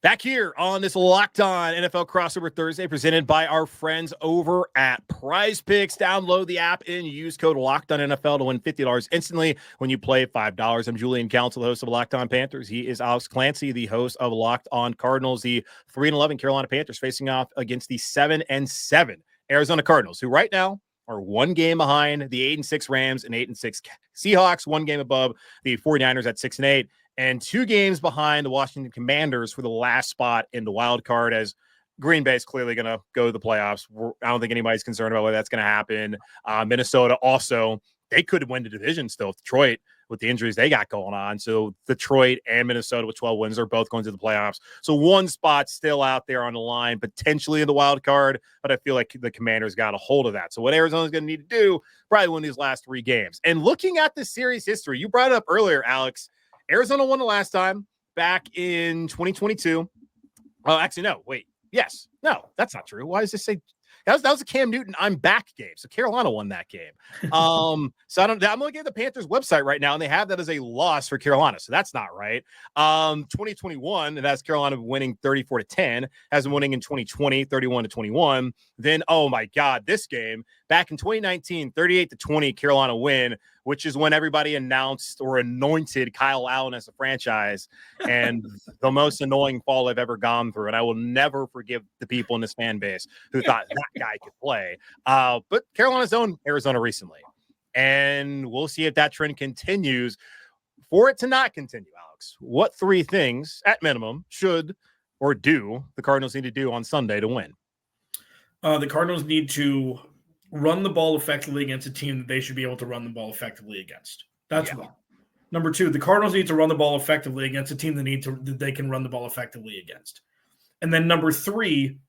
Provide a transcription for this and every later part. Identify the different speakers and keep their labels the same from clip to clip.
Speaker 1: Back here on this Locked On NFL Crossover Thursday, presented by our friends over at PrizePicks. Download the app and use code LOCKEDONNFL to win $50 instantly when you play $5. I'm Julian Council, the host of Locked On Panthers. He is Alex Clancy, the host of Locked On Cardinals. The 3-11 Carolina Panthers facing off against the 7-7 Arizona Cardinals, who right now are one game behind the 8-6 Rams and 8-6 Seahawks, one game above the 49ers at 6-8. And 2 games behind the Washington Commanders for the last spot in the wild card, as Green Bay is clearly going to go to the playoffs. I don't think anybody's concerned about whether that's going to happen. Minnesota also, they could win the division still. Detroit, with the injuries they got going on. So Detroit and Minnesota with 12 wins are both going to the playoffs. So one spot still out there on the line, potentially in the wild card, but I feel like the Commanders got a hold of that. So what Arizona's going to need to do, probably win these last 3 games. And looking at the series history, you brought it up earlier, Alex, Arizona won the last time back in 2022. Oh, actually, no. Wait. Yes. No, that's not true. Why does this say that was a Cam Newton I'm back game? So Carolina won that game. So I'm looking at the Panthers website right now, and they have that as a loss for Carolina. So that's not right. 2021, and that's Carolina winning 34-10, has been winning in 2020, 31-21. Then, oh my God, this game back in 2019, 38-20, Carolina win, which is when everybody announced or anointed Kyle Allen as a franchise, and the most annoying fall I've ever gone through. And I will never forgive the people in this fan base who thought that guy could play. But Carolina's owned Arizona recently, and we'll see if that trend continues. For it to not continue, Alex, what 3 things at minimum should or do the Cardinals need to do on Sunday to win?
Speaker 2: The Cardinals need to run the ball effectively against a team that they should be able to run the ball effectively against. That's one. Number 2, the Cardinals need to run the ball effectively against a team that they can run the ball effectively against. And then number 3,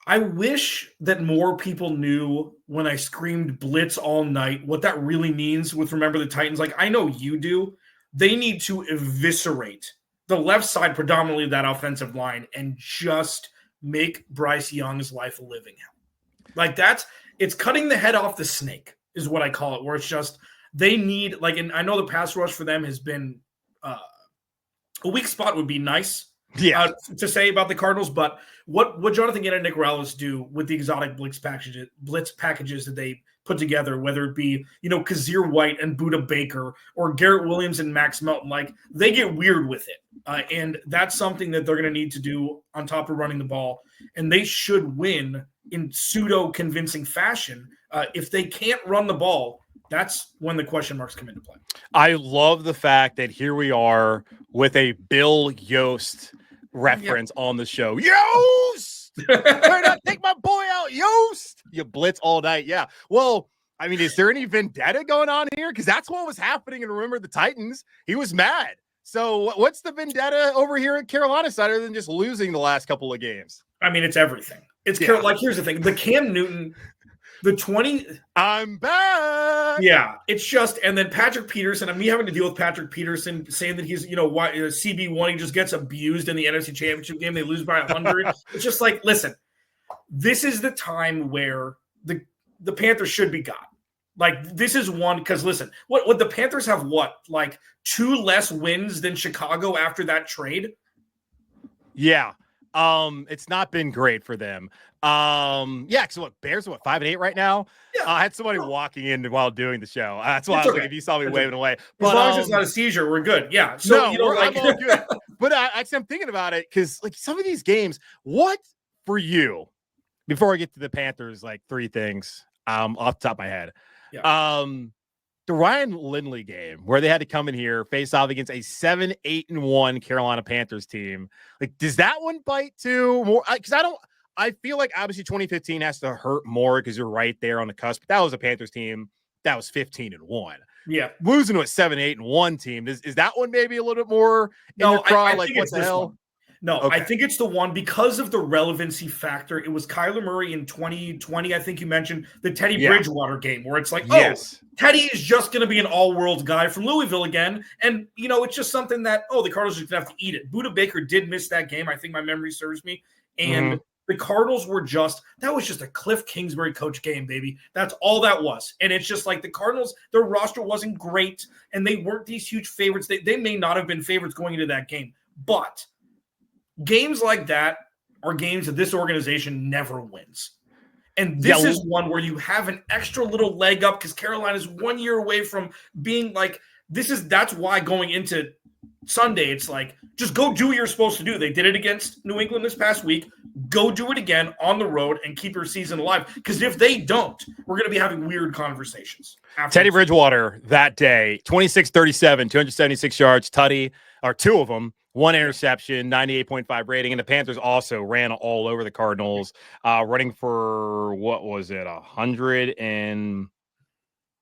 Speaker 2: I wish that more people knew when I screamed blitz all night what that really means with Remember the Titans. Like, I know you do. They need to eviscerate the left side, predominantly of that offensive line, and just make Bryce Young's life a living hell. Like, it's cutting the head off the snake is what I call it, where it's just they need, like, and I know the pass rush for them has been a weak spot would be nice to say about the Cardinals, but what Jonathan Gannon and Nick Rallis do with the exotic blitz packages that they put together, whether it be, Kazir White and Budda Baker or Garrett Williams and Max Melton, like, they get weird with it. And that's something that they're going to need to do on top of running the ball. And they should win in pseudo-convincing fashion. If they can't run the ball, that's when the question marks come into play.
Speaker 1: I love the fact that here we are with a Bill Yost reference on the show. Yost! Better not take my boy out, Yost! You blitz all night. Yeah. Well, I mean, is there any vendetta going on here? Because that's what was happening. And remember the Titans, he was mad. So what's the vendetta over here at Carolina side other than just losing the last couple of games?
Speaker 2: I mean, it's everything. It's like, here's the thing. The Cam Newton, the 20.
Speaker 1: I'm back.
Speaker 2: Yeah, it's just, and then Patrick Peterson, and me having to deal with Patrick Peterson saying that he's, CB1, he just gets abused in the NFC Championship game. They lose by 100. It's just like, listen, this is the time where the Panthers should be got. Like, this is one, because listen, what the Panthers have, like 2 less wins than Chicago after that trade?
Speaker 1: Yeah. It's not been great for them. Because Bears are 5-8 right now? Yeah. I had somebody walking in while doing the show. That's why I was like, if you saw me waving away. But,
Speaker 2: as long as it's not a seizure, we're good. Yeah. So
Speaker 1: I'm all good. But actually, I'm thinking about it because, like, some of these games, what for you, before I get to the Panthers, like 3 things off the top of my head. Yeah. The Ryan Lindley game where they had to come in here, face off against a 7-8-1 Carolina Panthers team. Like, does that one bite too? More because I feel like obviously 2015 has to hurt more because you're right there on the cusp. But that was a Panthers team that was 15-1.
Speaker 2: Yeah,
Speaker 1: losing to a 7-8-1 team is that one maybe a little bit more in your craw? Like, what the hell?
Speaker 2: No, okay. I think it's the one because of the relevancy factor. It was Kyler Murray in 2020. I think you mentioned the Teddy Bridgewater game where it's like, Teddy is just going to be an all-world guy from Louisville again. And, it's just something that, the Cardinals are going to have to eat it. Budda Baker did miss that game. I think my memory serves me. And the Cardinals were that was just a Cliff Kingsbury coach game, baby. That's all that was. And it's just like the Cardinals, their roster wasn't great and they weren't these huge favorites. They may not have been favorites going into that game, but games like that are games that this organization never wins. And this is one where you have an extra little leg up because Carolina's 1 year away from being like, that's why going into Sunday, it's like, just go do what you're supposed to do. They did it against New England this past week. Go do it again on the road and keep your season alive. Because if they don't, we're going to be having weird conversations.
Speaker 1: Teddy Bridgewater that day, 26-37, 276 yards, tutty, or two of them, one interception, 98.5 rating. And the Panthers also ran all over the Cardinals, running for, what was it, 100 and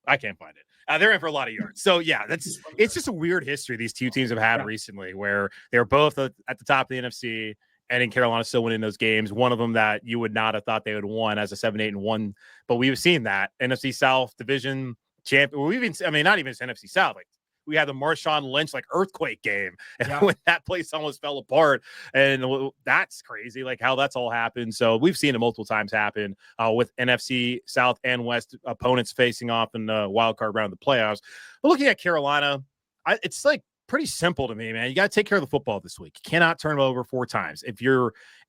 Speaker 1: I can't find it. They're in for a lot of yards. So, yeah, it's just a weird history these two teams have had recently where they're both at the top of the NFC and in Carolina still winning those games. One of them that you would not have thought they would have won as a 7-8-1. But we've seen that. NFC South division champion. Not even NFC South. Like, we had the Marshawn Lynch earthquake game when that place almost fell apart. And that's crazy, how that's all happened. So we've seen it multiple times happen with NFC South and West opponents facing off in the wild card round of the playoffs. But looking at Carolina, it's pretty simple to me, man. You got to take care of the football this week. You cannot turn it over 4 times. And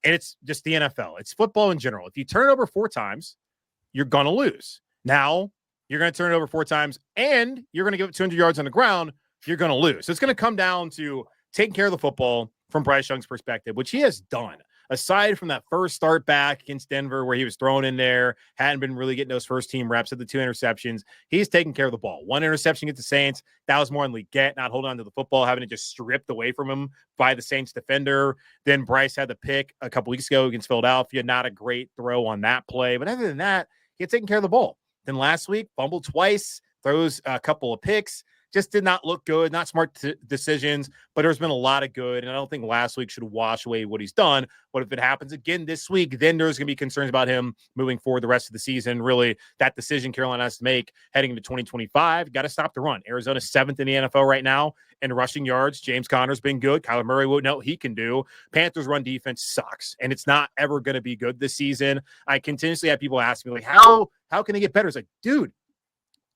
Speaker 1: it's just the NFL. It's football in general. If you turn it over 4 times, you're going to lose. Now, you're going to turn it over 4 times, and you're going to give it 200 yards on the ground, you're going to lose. So it's going to come down to taking care of the football from Bryce Young's perspective, which he has done. Aside from that first start back against Denver where he was thrown in there, hadn't been really getting those first-team reps, at the 2 interceptions, he's taking care of the ball. 1 interception against the Saints, that was more on Leggett, not holding on to the football, having it just stripped away from him by the Saints defender. Then Bryce had the pick a couple weeks ago against Philadelphia. Not a great throw on that play. But other than that, he had taken care of the ball. Then last week, fumbled twice, throws a couple of picks, just did not look good, not smart decisions, but there's been a lot of good, and I don't think last week should wash away what he's done. But if it happens again this week, then there's going to be concerns about him moving forward the rest of the season. Really, that decision Carolina has to make heading into 2025, got to stop the run. Arizona's 7th in the NFL right now in rushing yards. James Conner's been good. Kyler Murray would know he can do. Panthers' run defense sucks, and it's not ever going to be good this season. I continuously have people ask me, how can they get better? It's like, dude,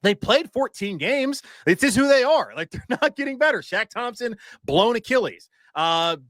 Speaker 1: they played 14 games. This is who they are. They're not getting better. Shaq Thompson, blown Achilles.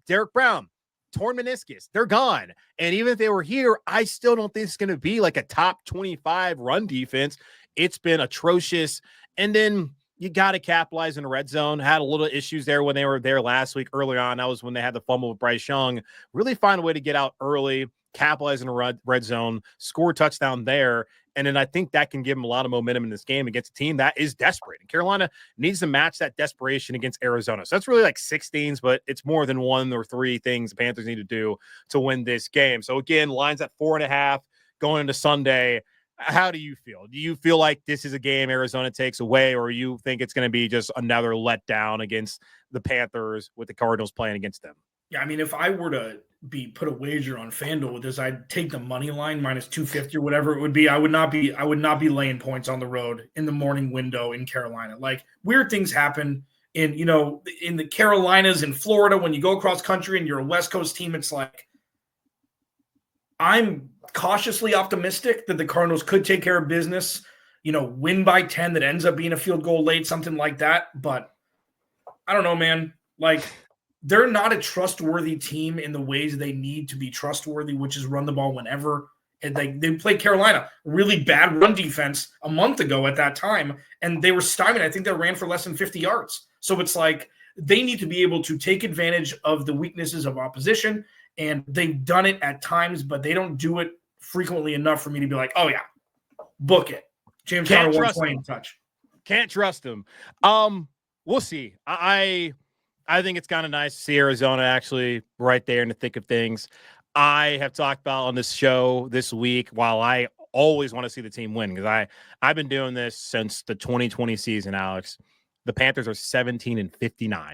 Speaker 1: Derek Brown, torn meniscus. They're gone. And even if they were here, I still don't think it's going to be a top 25 run defense. It's been atrocious. And then you got to capitalize in the red zone. Had a little issues there when they were there last week. Early on, that was when they had the fumble with Bryce Young. Really find a way to get out early, capitalize in the red zone, score a touchdown there. And then I think that can give them a lot of momentum in this game against a team that is desperate. And Carolina needs to match that desperation against Arizona. So that's really 6 things, but it's more than 1 or 3 things the Panthers need to do to win this game. So again, lines at 4.5 going into Sunday. How do you feel? Do you feel like this is a game Arizona takes away, or you think it's going to be just another letdown against the Panthers with the Cardinals playing against them?
Speaker 2: Yeah, if I were to put a wager on FanDuel with this, I'd take the money line minus 250 or whatever it would be. I would not be laying points on the road in the morning window in Carolina. Weird things happen in the Carolinas and Florida when you go across country and you're a West Coast team. It's I'm cautiously optimistic that the Cardinals could take care of business, win by 10 that ends up being a field goal late, something like that. But I don't know, man. They're not a trustworthy team in the ways they need to be trustworthy, which is run the ball whenever. And they played Carolina, really bad run defense a month ago at that time, and they were stymied. I think they ran for less than 50 yards. So it's they need to be able to take advantage of the weaknesses of opposition, and they've done it at times, but they don't do it frequently enough for me to be like, oh, yeah, book it. James Conner 120 touch.
Speaker 1: Can't trust him. We'll see. I think it's kind of nice to see Arizona actually right there in the thick of things. I have talked about on this show this week, while I always want to see the team win, because I've been doing this since the 2020 season, Alex. The Panthers are 17-59.